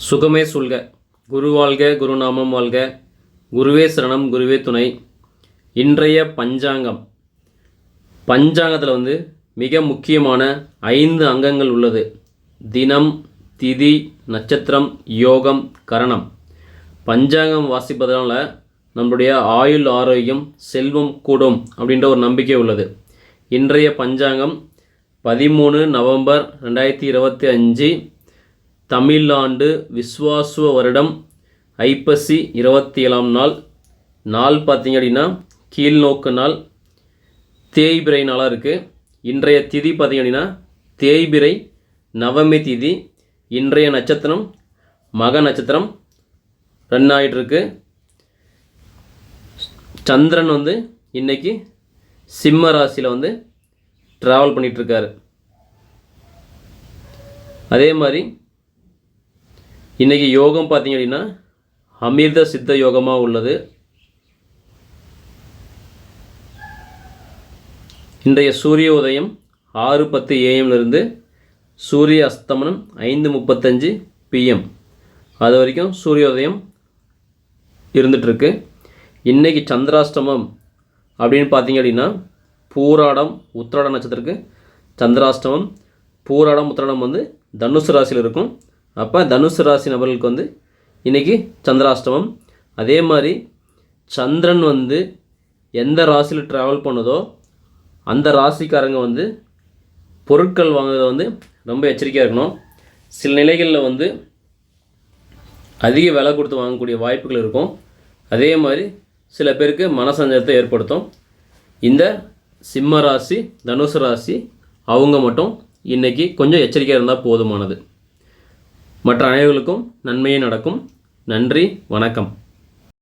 சுகமே சொல்க. குரு வாழ்க, குருநாமம் வாழ்க. குருவே சரணம், குருவே துணை. இன்றைய பஞ்சாங்கத்தில் மிக முக்கியமான 5 அங்கங்கள் உள்ளது. தினம், திதி, நட்சத்திரம், யோகம், கரணம். பஞ்சாங்கம் வாசிப்பதனால நம்முடைய ஆயுள், ஆரோக்கியம், செல்வம் கூடும் அப்படின்ற ஒரு நம்பிக்கை உள்ளது. இன்றைய பஞ்சாங்கம் 13 நவம்பர் 2025, தமிழாண்டு விஸ்வாசுவ வருடம் ஐப்பசி 27ஆம் நாள். நாள் பார்த்திங்க அப்படின்னா கீழ்நோக்கு நாள், தேய்பிறை நாளாக இருக்குது. இன்றைய திதி பார்த்திங்க அப்படின்னா தேய்பிறை நவமி திதி. இன்றைய நட்சத்திரம் மக நட்சத்திரம் ரன் ஆகிட்டுருக்கு. சந்திரன் இன்றைக்கி சிம்ம ராசியில் ட்ராவல் பண்ணிகிட்ருக்காரு. அதே மாதிரி இன்றைக்கி யோகம் பார்த்திங்க அப்படின்னா அமிர்த சித்த யோகமாக உள்ளது. இன்றைய சூரிய உதயம் 6:10 AM சூரிய அஸ்தமனம் 5:35 PM. அது வரைக்கும் சூரிய உதயம் இருந்துகிட்ருக்கு. இன்றைக்கி சந்திராஷ்டமம் அப்படின்னு பார்த்திங்க அப்படின்னா பூராடம் உத்திராடம் நட்சத்திரத்துக்கு சந்திராஷ்டமம். பூராடம் உத்திராடம் தனுசு ராசியில் இருக்கும். அப்போ தனுசு ராசி நபர்களுக்கு இன்றைக்கி சந்திராஷ்டமம். அதே மாதிரி சந்திரன் எந்த ராசியில் ட்ராவல் பண்ணுதோ அந்த ராசிக்காரங்க பொருட்கள் வாங்குறத ரொம்ப எச்சரிக்கையாக இருக்கணும். சில நிலைகளில் அதிக விலை கொடுத்து வாங்கக்கூடிய வாய்ப்புகள் இருக்கும். அதே மாதிரி சில பேருக்கு மனசஞ்சலத்தை ஏற்படுத்தும். இந்த சிம்ம ராசி, தனுசு ராசி அவங்க மட்டும் இன்றைக்கி கொஞ்சம் எச்சரிக்கையாக இருந்தால் போதுமானது. மற்ற அனைவர்களுக்கும் நன்மையே நடக்கும். நன்றி, வணக்கம்.